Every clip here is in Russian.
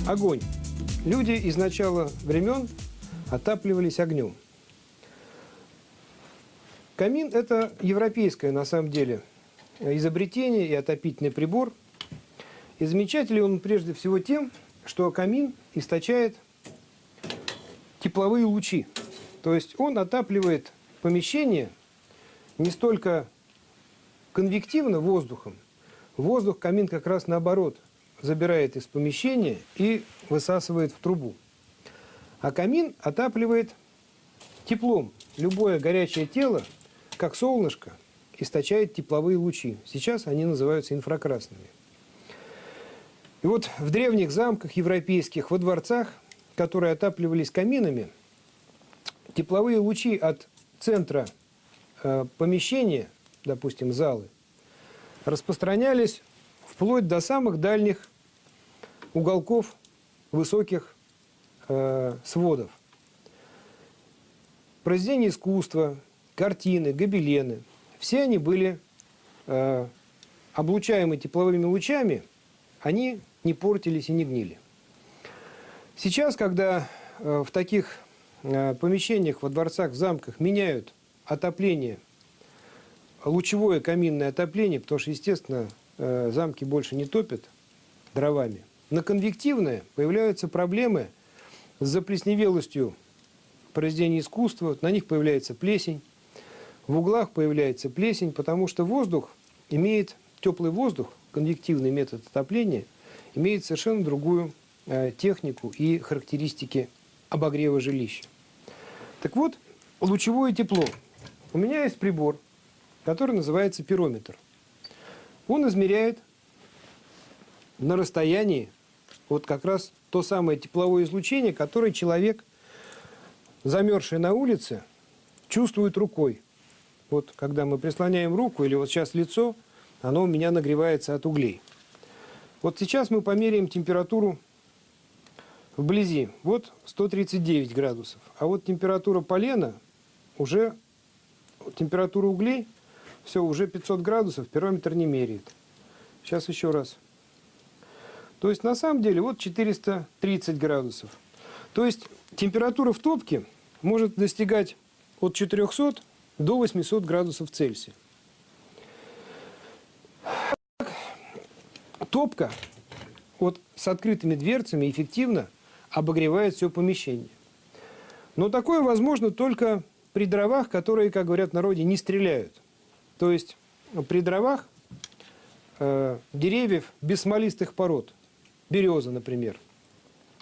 Огонь. Люди из начала времен отапливались огнем. Камин – это европейское, на самом деле, изобретение и отопительный прибор. И замечателен он прежде всего тем, что камин источает тепловые лучи. То есть он отапливает помещение не столько конвективно воздухом. Воздух камин как раз наоборот забирает из помещения и высасывает в трубу. А камин отапливает теплом. Любое горячее тело, как солнышко, источает тепловые лучи. Сейчас они называются инфракрасными. И вот в древних замках европейских, во дворцах, которые отапливались каминами, тепловые лучи от центра помещения, допустим, залы, распространялись вплоть до самых дальних уголков высоких сводов. Произведения искусства, картины, гобелены, все они были облучаемы тепловыми лучами, они не портились и не гнили. Сейчас, когда в таких помещениях, во дворцах, в замках меняют отопление, лучевое каминное отопление, потому что, естественно, замки больше не топят дровами, на конвективное появляются проблемы с заплесневелостью произведений искусства, на них появляется плесень, в углах появляется плесень, потому что воздух имеет, теплый воздух, конвективный метод отопления, имеет совершенно другую технику и характеристики обогрева жилища. Так вот, лучевое тепло. У меня есть прибор, который называется пирометр. Он измеряет на расстоянии вот как раз то самое тепловое излучение, которое человек, замерзший на улице, чувствует рукой. Вот когда мы прислоняем руку или вот сейчас лицо, оно у меня нагревается от углей. Вот сейчас мы померяем температуру вблизи. Вот 139 градусов. А вот температура полена, уже температура углей, все, уже 500 градусов, пирометр не меряет. Сейчас еще раз. То есть на самом деле вот 430 градусов. То есть температура в топке может достигать от 400 до 800 градусов Цельсия. Топка вот с открытыми дверцами эффективно обогревает все помещение. Но такое возможно только при дровах, которые, как говорят в народе, не стреляют. То есть при дровах деревьев без смолистых пород. Береза, например.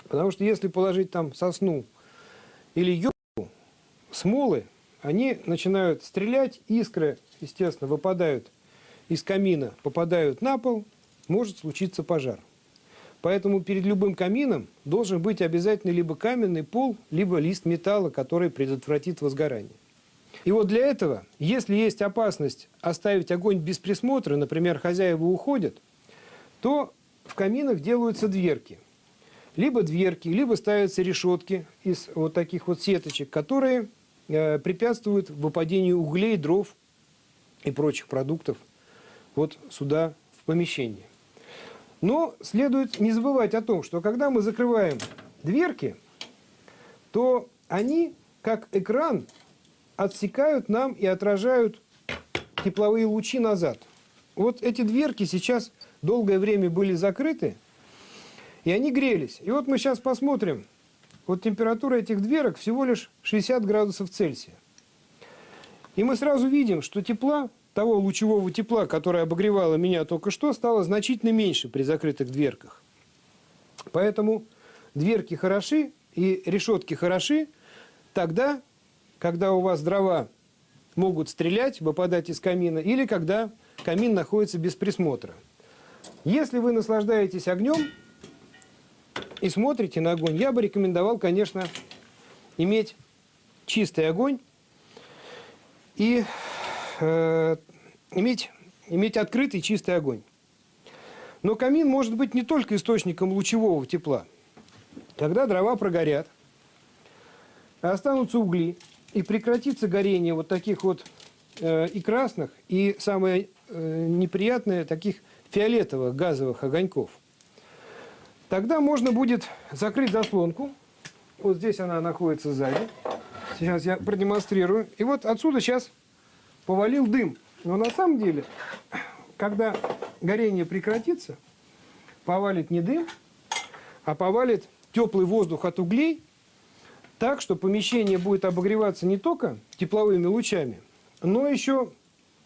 Потому что если положить там сосну или елку, смолы, они начинают стрелять, искры, естественно, выпадают из камина, попадают на пол, может случиться пожар. Поэтому перед любым камином должен быть обязательно либо каменный пол, либо лист металла, который предотвратит возгорание. И вот для этого, если есть опасность оставить огонь без присмотра, например, хозяева уходят, то в каминах делаются дверки. Либо дверки, либо ставятся решетки из вот таких вот сеточек, которые препятствуют выпадению углей, дров и прочих продуктов вот сюда, в помещение. Но следует не забывать о том, что когда мы закрываем дверки, то они, как экран, отсекают нам и отражают тепловые лучи назад. Вот эти дверки сейчас долгое время были закрыты, и они грелись. И вот мы сейчас посмотрим, вот температура этих дверок всего лишь 60 градусов Цельсия. И мы сразу видим, что тепла, того лучевого тепла, которое обогревало меня только что, стало значительно меньше при закрытых дверках. Поэтому дверки хороши и решетки хороши тогда, когда у вас дрова могут стрелять, выпадать из камина, или когда камин находится без присмотра. Если вы наслаждаетесь огнем и смотрите на огонь, я бы рекомендовал, конечно, иметь чистый огонь и иметь открытый чистый огонь. Но камин может быть не только источником лучевого тепла. Когда дрова прогорят, останутся угли, и прекратится горение вот таких вот и красных, и самое неприятное, таких фиолетовых газовых огоньков, Тогда можно будет закрыть заслонку. Вот здесь она находится сзади. Сейчас я продемонстрирую. И вот отсюда сейчас повалил дым. Но на самом деле, когда горение прекратится, повалит не дым, а повалит теплый воздух от углей, так что помещение будет обогреваться не только тепловыми лучами, но еще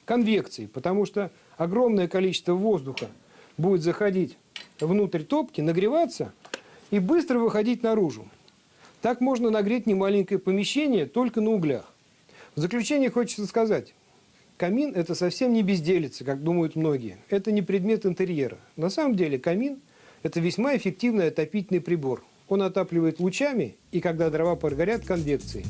конвекцией, потому что огромное количество воздуха будет заходить внутрь топки, нагреваться и быстро выходить наружу. Так можно нагреть немаленькое помещение только на углях. В заключение хочется сказать, камин – это совсем не безделица, как думают многие. Это не предмет интерьера. На самом деле камин – это весьма эффективный отопительный прибор. Он отапливает лучами и, когда дрова прогорят, конвекцией.